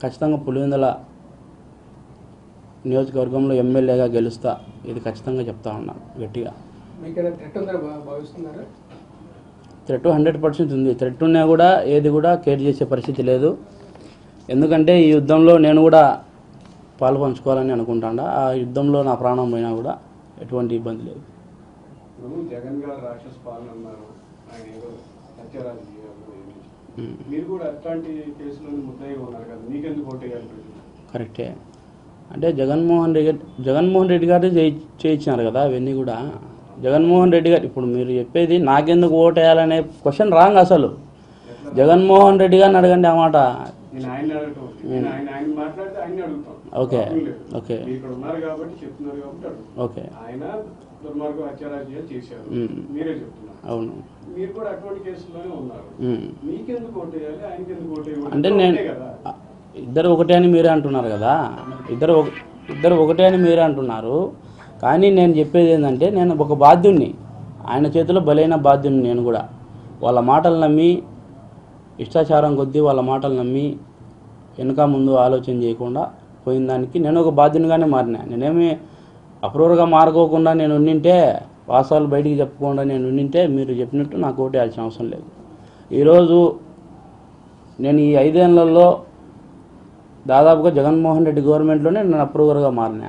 ఖచ్చితంగా పులివెందుల నియోజకవర్గంలో ఎమ్మెల్యేగా గెలుస్తా, ఇది ఖచ్చితంగా చెప్తా ఉన్నాను గట్టిగా. థ్రెట్ 100% ఉంది. థ్రెట్ ఉన్నా కూడా ఏది కూడా కేర్ చేసే పరిస్థితి లేదు. ఎందుకంటే ఈ యుద్ధంలో నేను కూడా పాలు పంచుకోవాలని అనుకుంటాను. ఆ యుద్ధంలో నా ప్రాణం పోయినా కూడా ఎటువంటి ఇబ్బంది లేదు. జగన్ గారు రాక్షస పాలన అన్నారు, ఆయన ఏదో హత్యారాజు మీరు కూడా అట్లాంటి కేసులో ముద్దాయిగా ఉన్నారు కదా, మీకెందుకు ఓటేయాలి? కరెక్టే. అంటే జగన్మోహన్ రెడ్డి గారు చేయించినారు కదా అవన్నీ కూడా. జగన్మోహన్ రెడ్డి గారు ఇప్పుడు మీరు చెప్పేది నాకెందుకు ఓటేయాలనే క్వశ్చన్ రాంగ్. అసలు జగన్మోహన్ రెడ్డి గారిని అడగండి ఆ మాట. ఓకే ఓకే ఓకే అవును. అంటే నేను ఇద్దరు ఒకటే అని మీరే అంటున్నారు కదా, ఇద్దరు ఒకటే అని మీరే అంటున్నారు. కానీ నేను చెప్పేది ఏంటంటే నేను ఒక బాధ్యుణ్ణి, ఆయన చేతిలో బలైన బాధ్యుణ్ణి. నేను కూడా వాళ్ళ మాటలు నమ్మి ఇష్టాచారం కొద్దీ వాళ్ళ మాటలు నమ్మి వెనుక ముందు ఆలోచన చేయకుండా పోయిన దానికి నేను ఒక బాధ్యునిగానే మారినా. నేనేమి అప్రూవర్గా మారుకోకుండా నేను ఉండింటే, వాస్తవాలు బయటికి చెప్పకుండా నేను ఉండింటే మీరు చెప్పినట్టు నాకు ఓటేయాల్సిన అవసరం లేదు. ఈరోజు నేను ఈ 5 ఏళ్లలో దాదాపుగా జగన్మోహన్ రెడ్డి గవర్నమెంట్లోనే నేను అప్రూవర్గా మారినా.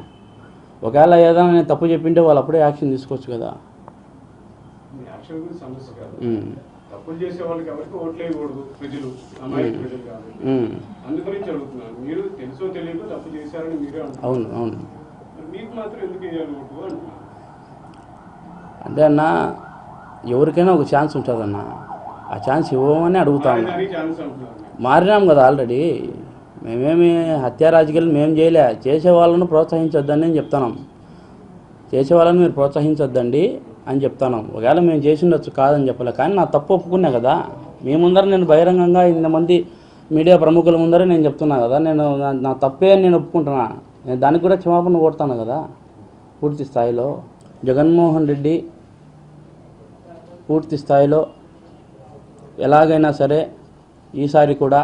ఒకవేళ ఏదైనా నేను తప్పు చెప్పింటే వాళ్ళు అప్పుడే యాక్షన్ తీసుకోవచ్చు కదా. తప్పులు చేసే వాళ్ళకి ఎవరికి ఓట్లేయకూడదు ప్రజలు, అమాయక ప్రజలు కాబట్టి అందుగురించి అడుగుతున్నాను. మీరు తెలుసో తెలియదు తప్పు చేశారని మీరే అంటున్నారు. అవును అవును. మీకు మాత్రం ఎందుకు వేయాలి ఓటు అంటున్నారు? అంటే అన్న ఎవరికైనా ఒక ఛాన్స్ ఉంటుందన్న, ఆ ఛాన్స్ ఇవ్వమని అడుగుతాము. మారినాం కదా ఆల్రెడీ. మేమేమి హత్యా రాజకీయాలు మేము చేయలే. చేసే వాళ్ళను ప్రోత్సహించొద్దని నేను చెప్తున్నాం. చేసే వాళ్ళని మీరు ప్రోత్సహించొద్దండి అని చెప్తాను. ఒకవేళ మేము చేసిండొచ్చు, కాదని చెప్పలే. కానీ నా తప్పు ఒప్పుకున్నా కదా. మీ ముందర నేను బహిరంగంగా ఇంతమంది మీడియా ప్రముఖుల ముందరే నేను చెప్తున్నా కదా, నేను నా తప్పే అని నేను ఒప్పుకుంటున్నా. నేను దానికి కూడా క్షమాపణ కోరుతాను కదా పూర్తి స్థాయిలో. జగన్మోహన్ రెడ్డి పూర్తి స్థాయిలో ఎలాగైనా సరే ఈసారి కూడా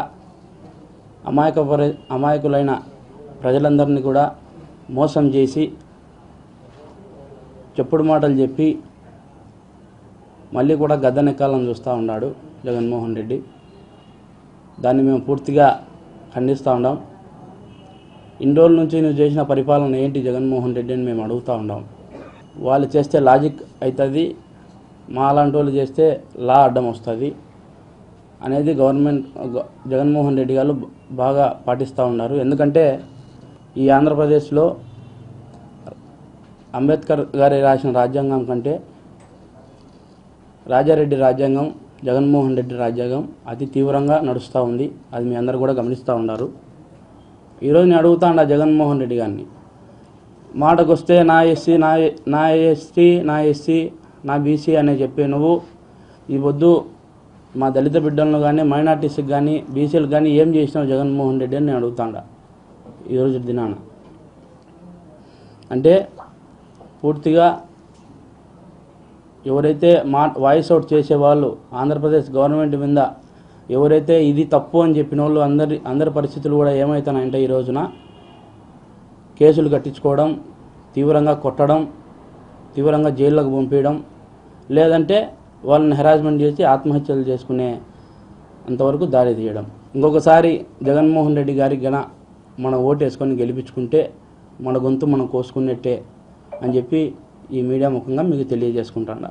అమాయకులైన ప్రజలందరినీ కూడా మోసం చేసి చెప్పుడు మాటలు చెప్పి మళ్ళీ కూడా గద్దెనెక్కాలని చూస్తూ ఉన్నాడు జగన్మోహన్ రెడ్డి. దాన్ని మేము పూర్తిగా ఖండిస్తూ ఉన్నాం. ఇన్ని రోజుల నుంచి నువ్వు చేసిన పరిపాలన ఏంటి జగన్మోహన్ రెడ్డి అని మేము అడుగుతూ ఉన్నాం. వాళ్ళు చేస్తే లాజిక్ అవుతుంది, మా అలాంటి వాళ్ళు చేస్తే లా అడ్డం వస్తుంది అనేది జగన్మోహన్ రెడ్డి గారు బాగా పాటిస్తూ ఉన్నారు. ఎందుకంటే ఈ ఆంధ్రప్రదేశ్లో అంబేద్కర్ గారి రాసిన రాజ్యాంగం కంటే రాజారెడ్డి రాజ్యాంగం, జగన్మోహన్ రెడ్డి రాజ్యాంగం అతి తీవ్రంగా నడుస్తూ ఉంది. అది మీ అందరూ కూడా గమనిస్తూ ఉన్నారు. ఈరోజు నేను అడుగుతా ఉన్నా జగన్మోహన్ రెడ్డి గారిని, మాటకు వస్తే నా ఎస్సీ నా ఎస్సీ నా బీసీ అనే చెప్పే నువ్వు ఈ వద్దు మా దళిత బిడ్డలను కానీ మైనార్టీస్కి కానీ బీసీలకు కానీ ఏం చేసినావు జగన్మోహన్ రెడ్డి అని నేను అడుగుతాడా ఈరోజు దినాన. అంటే పూర్తిగా ఎవరైతే వాయిస్ అవుట్ చేసేవాళ్ళు ఆంధ్రప్రదేశ్ గవర్నమెంట్ మీద ఎవరైతే ఇది తప్పు అని చెప్పిన వాళ్ళు అందరి పరిస్థితులు కూడా ఏమవుతాయంటే ఈ రోజున కేసులు కట్టించుకోవడం, తీవ్రంగా కొట్టడం, తీవ్రంగా జైల్లోకి పంపించడం, లేదంటే వాళ్ళని హెరాస్మెంట్ చేసి ఆత్మహత్యలు చేసుకునే అంతవరకు దారి తీయడం. ఇంకొకసారి జగన్మోహన్ రెడ్డి గారికి గన మనం ఓటేసుకొని గెలిపించుకుంటే మన గొంతు మనం కోసుకున్నట్టే అని చెప్పి ఈ మీడియా ముఖంగా మీకు తెలియజేసుకుంటాను.